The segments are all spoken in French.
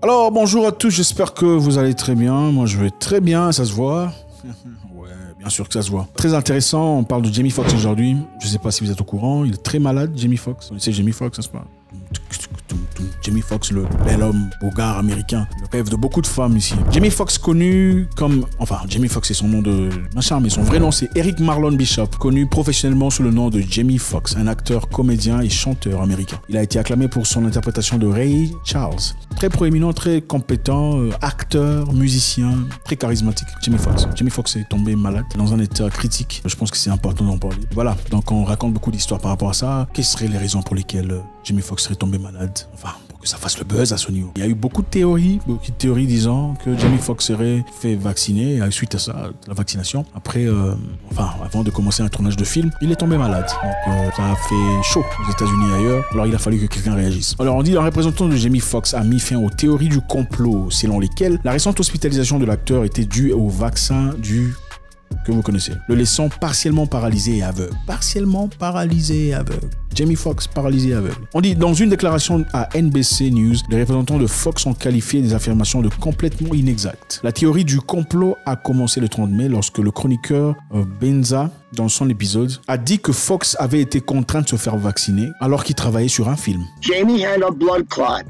Alors bonjour à tous, j'espère que vous allez très bien. Moi je vais très bien, ça se voit. Ouais, bien sûr que ça se voit. Très intéressant, on parle de Jamie Foxx aujourd'hui. Je sais pas si vous êtes au courant, il est très malade, Jamie Foxx. Vous connaissez Jamie Foxx, n'est-ce pas? Jamie Foxx, le bel homme, beau gars américain, le rêve de beaucoup de femmes ici. Jamie Foxx connu comme... Enfin, Jamie Foxx c'est son nom de machin, mais son vrai nom c'est Eric Marlon Bishop, connu professionnellement sous le nom de Jamie Foxx, un acteur, comédien et chanteur américain. Il a été acclamé pour son interprétation de Ray Charles. Très proéminent, très compétent, acteur, musicien, très charismatique. Jamie Foxx. Jamie Foxx est tombé malade, dans un état critique. Je pense que c'est important d'en parler. Voilà, donc on raconte beaucoup d'histoires par rapport à ça. Quelles seraient les raisons pour lesquelles Jamie Foxx serait tombé malade? Enfin, pour que ça fasse le buzz à ce niveau. Il y a eu beaucoup de théories disant que Jamie Foxx serait fait vacciner suite à ça, la vaccination. Après, avant de commencer un tournage de film, il est tombé malade. Donc ça a fait chaud aux États-Unis et ailleurs. Alors il a fallu que quelqu'un réagisse. Alors on dit, le représentant de Jamie Foxx a mis fin aux théories du complot selon lesquelles la récente hospitalisation de l'acteur était due au vaccin que vous connaissez, le laissant partiellement paralysé et aveugle. Partiellement paralysé et aveugle. Jamie Foxx paralysé et aveugle. On dit, dans une déclaration à NBC News, les représentants de Fox ont qualifié des affirmations de complètement inexactes. La théorie du complot a commencé le 30 mai lorsque le chroniqueur Benza, dans son épisode, a dit que Fox avait été contraint de se faire vacciner alors qu'il travaillait sur un film. Jamie had a blood clot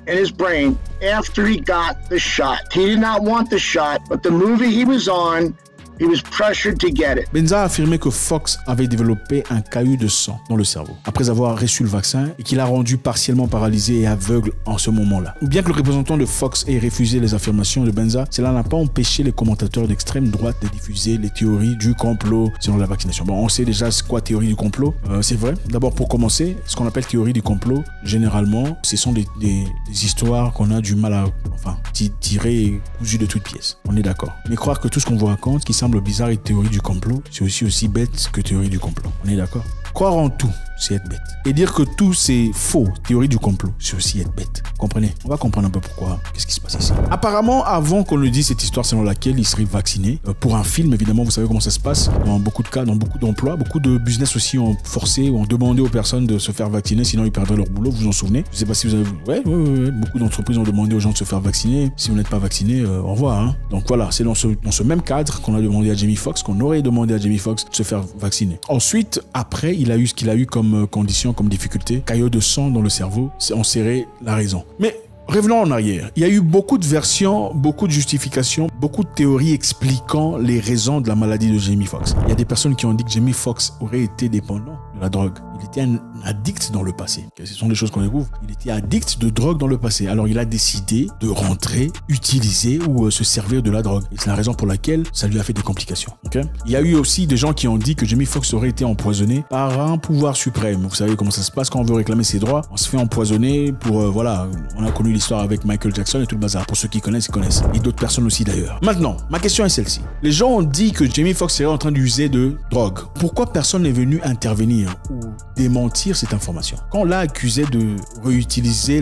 in his brain after he got the shot. He did not want the shot, but the movie he was on, he was pressured to get it. Benza a affirmé que Fox avait développé un caillot de sang dans le cerveau après avoir reçu le vaccin et qu'il a rendu partiellement paralysé et aveugle en ce moment-là. Bien que le représentant de Fox ait refusé les affirmations de Benza, cela n'a pas empêché les commentateurs d'extrême droite de diffuser les théories du complot selon la vaccination. Bon, on sait déjà c'est quoi théorie du complot. C'est vrai. D'abord, pour commencer, ce qu'on appelle théorie du complot, généralement, ce sont des histoires qu'on a du mal à tirer cousues de toutes pièces. On est d'accord. Mais croire que tout ce qu'on vous raconte, qui semble bizarre et théorie du complot, c'est aussi bête que théorie du complot. On est d'accord? Croire en tout, c'est être bête. Et dire que tout c'est faux, théorie du complot, c'est aussi être bête. Comprenez? On va comprendre un peu pourquoi. Qu'est-ce qui se passe ici? Apparemment, avant qu'on le dise cette histoire selon laquelle il serait vacciné, pour un film, évidemment, vous savez comment ça se passe. Dans beaucoup de cas, dans beaucoup d'emplois, beaucoup de business aussi ont forcé ou ont demandé aux personnes de se faire vacciner, sinon ils perdraient leur boulot. Vous vous en souvenez? Je sais pas si vous avez... Ouais. Beaucoup d'entreprises ont demandé aux gens de se faire vacciner. Si vous n'êtes pas vacciné, au revoir. Hein. Donc voilà, c'est dans ce même cadre qu'on a demandé à Jamie Foxx, qu'on aurait demandé à Jamie Foxx de se faire vacciner. Ensuite, après, il a eu ce qu'il a eu comme condition, comme difficulté, caillot de sang dans le cerveau, on serait la raison. Mais revenons en arrière. Il y a eu beaucoup de versions, beaucoup de justifications, beaucoup de théories expliquant les raisons de la maladie de Jamie Foxx. Il y a des personnes qui ont dit que Jamie Foxx aurait été dépendant de la drogue. Il était un addict dans le passé. Ce sont des choses qu'on découvre. Il était addict de drogue dans le passé. Alors il a décidé de rentrer, utiliser ou se servir de la drogue. Et c'est la raison pour laquelle ça lui a fait des complications. Okay? Il y a eu aussi des gens qui ont dit que Jamie Foxx aurait été empoisonné par un pouvoir suprême. Vous savez comment ça se passe quand on veut réclamer ses droits. On se fait empoisonner pour, on a connu l'histoire avec Michael Jackson et tout le bazar. Pour ceux qui connaissent, ils connaissent. Et d'autres personnes aussi d'ailleurs. Maintenant, ma question est celle-ci. Les gens ont dit que Jamie Foxx serait en train d'user de drogue. Pourquoi personne n'est venu intervenir ou démentir cette information? Quand on l'a accusé de réutiliser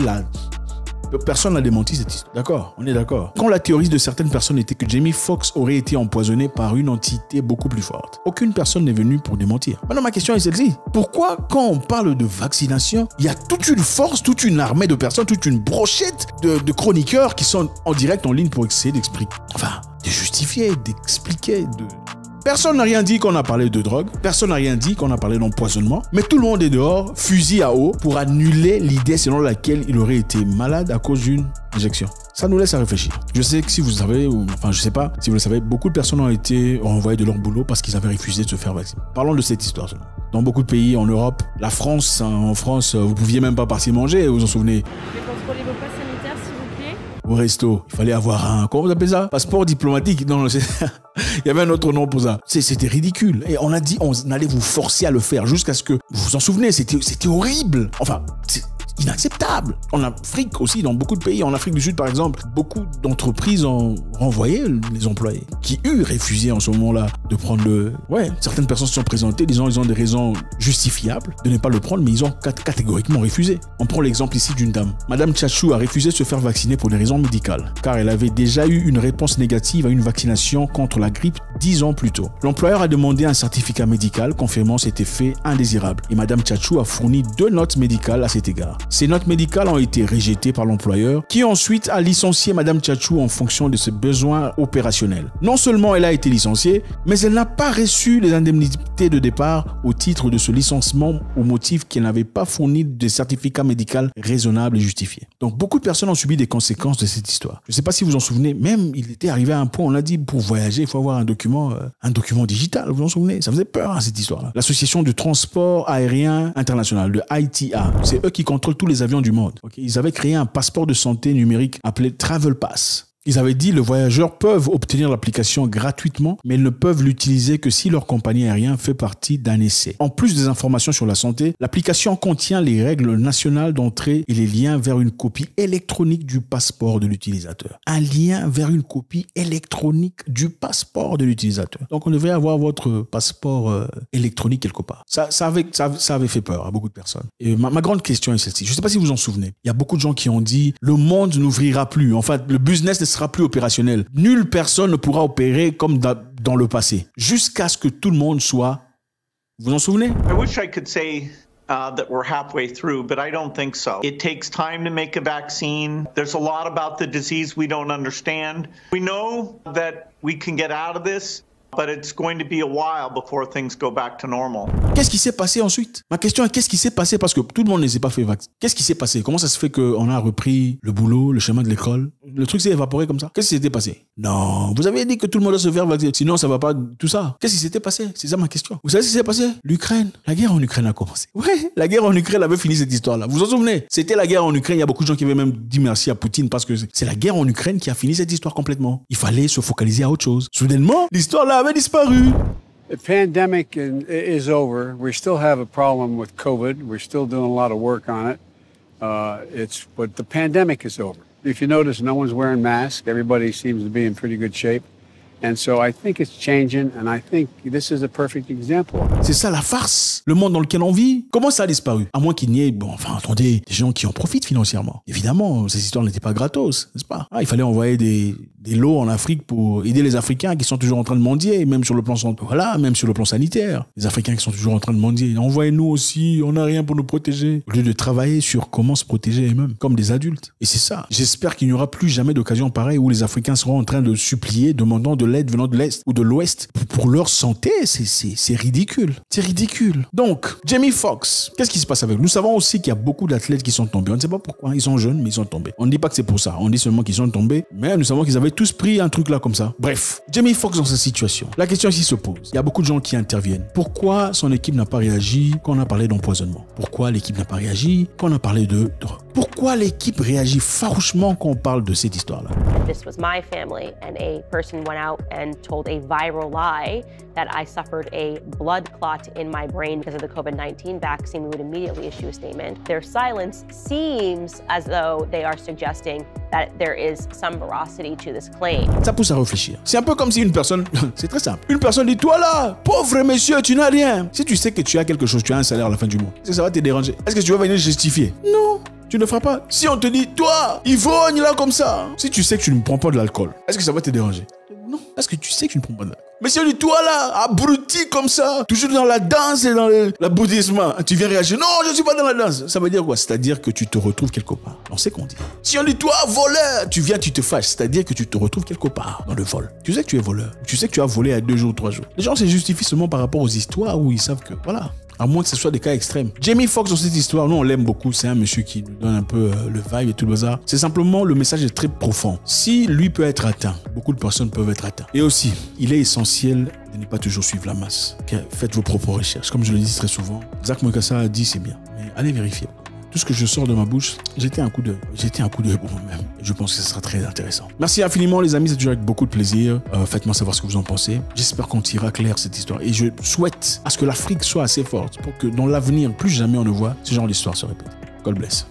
personne n'a démenti cette histoire. D'accord, on est d'accord. Quand la théorie de certaines personnes était que Jamie Foxx aurait été empoisonné par une entité beaucoup plus forte, aucune personne n'est venue pour démentir. Maintenant, ma question est celle-ci. Pourquoi, quand on parle de vaccination, il y a toute une force, toute une armée de personnes, toute une brochette de chroniqueurs qui sont en direct en ligne pour essayer d'expliquer, de justifier, d'expliquer, Personne n'a rien dit qu'on a parlé de drogue, personne n'a rien dit qu'on a parlé d'empoisonnement, mais tout le monde est dehors, fusil à eau, pour annuler l'idée selon laquelle il aurait été malade à cause d'une injection. Ça nous laisse à réfléchir. Je sais que si vous savez, je sais pas si vous le savez, beaucoup de personnes ont été renvoyées de leur boulot parce qu'ils avaient refusé de se faire vacciner. Parlons de cette histoire seulement. Dans beaucoup de pays, en Europe, la France, en France, vous pouviez même pas partir manger, vous vous en souvenez? Je vais contrôler vos passes sanitaires, s'il vous plaît. Au resto, il fallait avoir comment vous appelez ça? Passeport diplomatique. Non, il y avait un autre nom pour ça. C'était ridicule. Et on a dit, on allait vous forcer à le faire jusqu'à ce que, vous vous en souvenez, c'était horrible. Enfin, c'est inacceptable. En Afrique aussi, dans beaucoup de pays, en Afrique du Sud par exemple, beaucoup d'entreprises ont renvoyé les employés qui refusé en ce moment-là de prendre le... Ouais, certaines personnes se sont présentées disant qu'ils ont des raisons justifiables de ne pas le prendre, mais ils ont catégoriquement refusé. On prend l'exemple ici d'une dame. Madame Tchachou a refusé de se faire vacciner pour des raisons médicales, car elle avait déjà eu une réponse négative à une vaccination contre la grippe 10 ans plus tôt. L'employeur a demandé un certificat médical confirmant cet effet indésirable et Madame Tchachou a fourni 2 notes médicales à cet égard. Ces notes médicales ont été rejetées par l'employeur qui ensuite a licencié Madame Tchatchou en fonction de ses besoins opérationnels. Non seulement elle a été licenciée, mais elle n'a pas reçu les indemnités de départ au titre de ce licenciement au motif qu'elle n'avait pas fourni de certificat médical raisonnable et justifié. Donc beaucoup de personnes ont subi des conséquences de cette histoire. Je ne sais pas si vous en souvenez, même il était arrivé à un point, on a dit pour voyager, il faut avoir un document digital, vous vous en souvenez? Ça faisait peur cette histoire-là. L'association de transport aérien international, le ITA, c'est eux qui contrôlent tous les avions du monde. Okay? Ils avaient créé un passeport de santé numérique appelé Travel Pass. Ils avaient dit que les voyageurs peuvent obtenir l'application gratuitement, mais ils ne peuvent l'utiliser que si leur compagnie aérienne fait partie d'un essai. En plus des informations sur la santé, l'application contient les règles nationales d'entrée et les liens vers une copie électronique du passeport de l'utilisateur. Un lien vers une copie électronique du passeport de l'utilisateur. Donc on devrait avoir votre passeport électronique quelque part. Ça avait fait peur à beaucoup de personnes. Et ma grande question est celle-ci. Je ne sais pas si vous en souvenez. Il y a beaucoup de gens qui ont dit le monde n'ouvrira plus. En fait, le business ne sera plus opérationnel. Nulle personne ne pourra opérer comme dans le passé, jusqu'à ce que tout le monde soit... Vous en souvenez? I wish I could say that we're halfway through, but I don't think so. It takes time to make a vaccine. There's a lot about the disease we don't understand. We know that we can get out of this, but it's going to be a while before things go back to normal. Qu'est-ce qui s'est passé ensuite? Ma question est qu'est-ce qui s'est passé parce que tout le monde ne s'est pas fait vacciner. Qu'est-ce qui s'est passé? Comment ça se fait qu'on a repris le boulot, le chemin de l'école? Le truc s'est évaporé comme ça? Qu'est-ce qui s'était passé? Non, vous avez dit que tout le monde doit se faire vacciner, sinon ça va pas tout ça. Qu'est-ce qui s'était passé? C'est ça ma question. Vous savez ce qui s'est passé? L'Ukraine. La guerre en Ukraine a commencé. Ouais, la guerre en Ukraine avait fini cette histoire-là. Vous vous en souvenez? C'était la guerre en Ukraine. Il y a beaucoup de gens qui avaient même dit merci à Poutine parce que c'est la guerre en Ukraine qui a fini cette histoire complètement. Il fallait se focaliser à autre chose. Soudainement, l'histoire là avait disparu. The pandemic is over. We still have a problem with COVID. We're still doing a lot of work on it. But the pandemic is over. If you notice, no one's wearing masks. Everybody seems to be in pretty good shape. And so I think it's changing, and I think this is a perfect example. C'est ça la farce, le monde dans lequel on vit. Comment ça a disparu? À moins qu'il n'y ait, attendez, des gens qui en profitent financièrement. Évidemment, ces histoires n'étaient pas gratos, n'est-ce pas? Il fallait envoyer des lots en Afrique pour aider les Africains qui sont toujours en train de mendier, même sur le plan sanitaire. Les Africains qui sont toujours en train de mendier. Envoyez-nous aussi, on n'a rien pour nous protéger. Au lieu de travailler sur comment se protéger eux-mêmes, comme des adultes. Et c'est ça. J'espère qu'il n'y aura plus jamais d'occasion pareille où les Africains seront en train de supplier, demandant de l'aide venant de l'Est ou de l'Ouest pour leur santé. C'est ridicule. C'est ridicule. Donc, Jamie Foxx, qu'est-ce qui se passe avec lui? Nous savons aussi qu'il y a beaucoup d'athlètes qui sont tombés. On ne sait pas pourquoi. Ils sont jeunes, mais ils sont tombés. On ne dit pas que c'est pour ça. On dit seulement qu'ils sont tombés. Mais nous savons qu'ils avaient tous pris un truc là comme ça. Bref, Jamie Foxx dans cette situation. La question ici se pose. Il y a beaucoup de gens qui interviennent. Pourquoi son équipe n'a pas réagi quand on a parlé d'empoisonnement? Pourquoi l'équipe n'a pas réagi quand on a parlé de drogue? Pourquoi l'équipe réagit farouchement quand on parle de cette histoire-là? This was my family, and a person went out and told a viral lie that I suffered a blood clot in my brain because of the COVID-19 vaccine. We would immediately issue a statement. Their silence seems as though they are suggesting that there is some veracity to this claim. Ça pousse à réfléchir. C'est un peu comme si une personne, c'est très simple, une personne dit, toi là, pauvre monsieur, tu n'as rien. Si tu sais que tu as quelque chose, tu as un salaire à la fin du mois, est-ce que ça va te déranger? Est-ce que tu vas venir justifier? Non. Tu ne feras pas. Si on te dit, toi, ivrogne là comme ça, si tu sais que tu ne prends pas de l'alcool, est-ce que ça va te déranger? Non. Est-ce que tu sais que tu ne prends pas de l'alcool? Mais si on dit, toi là, abruti comme ça, toujours dans la danse et dans l'abrutissement, tu viens réagir, non, je ne suis pas dans la danse. Ça veut dire quoi? C'est-à-dire que tu te retrouves quelque part. On sait qu'on dit. Si on dit, toi, voleur, tu viens, tu te fâches. C'est-à-dire que tu te retrouves quelque part dans le vol. Tu sais que tu es voleur. Tu sais que tu as volé à 2 jours, 3 jours. Les gens se justifient seulement par rapport aux histoires où ils savent que, voilà. À moins que ce soit des cas extrêmes. Jamie Foxx dans cette histoire, nous on l'aime beaucoup, c'est un monsieur qui nous donne un peu le vibe et tout le bazar. C'est simplement, le message est très profond. Si lui peut être atteint, beaucoup de personnes peuvent être atteintes. Et aussi, il est essentiel de ne pas toujours suivre la masse. Faites vos propres recherches. Comme je le dis très souvent, Zach Mokassa a dit c'est bien, mais allez vérifier. Tout ce que je sors de ma bouche, j'étais un coup d'œil pour moi-même. Je pense que ce sera très intéressant. Merci infiniment les amis, c'est toujours avec beaucoup de plaisir. Faites-moi savoir ce que vous en pensez. J'espère qu'on tirera clair cette histoire. Et je souhaite à ce que l'Afrique soit assez forte pour que dans l'avenir, plus jamais on ne voit ce genre d'histoire se répéter. God bless.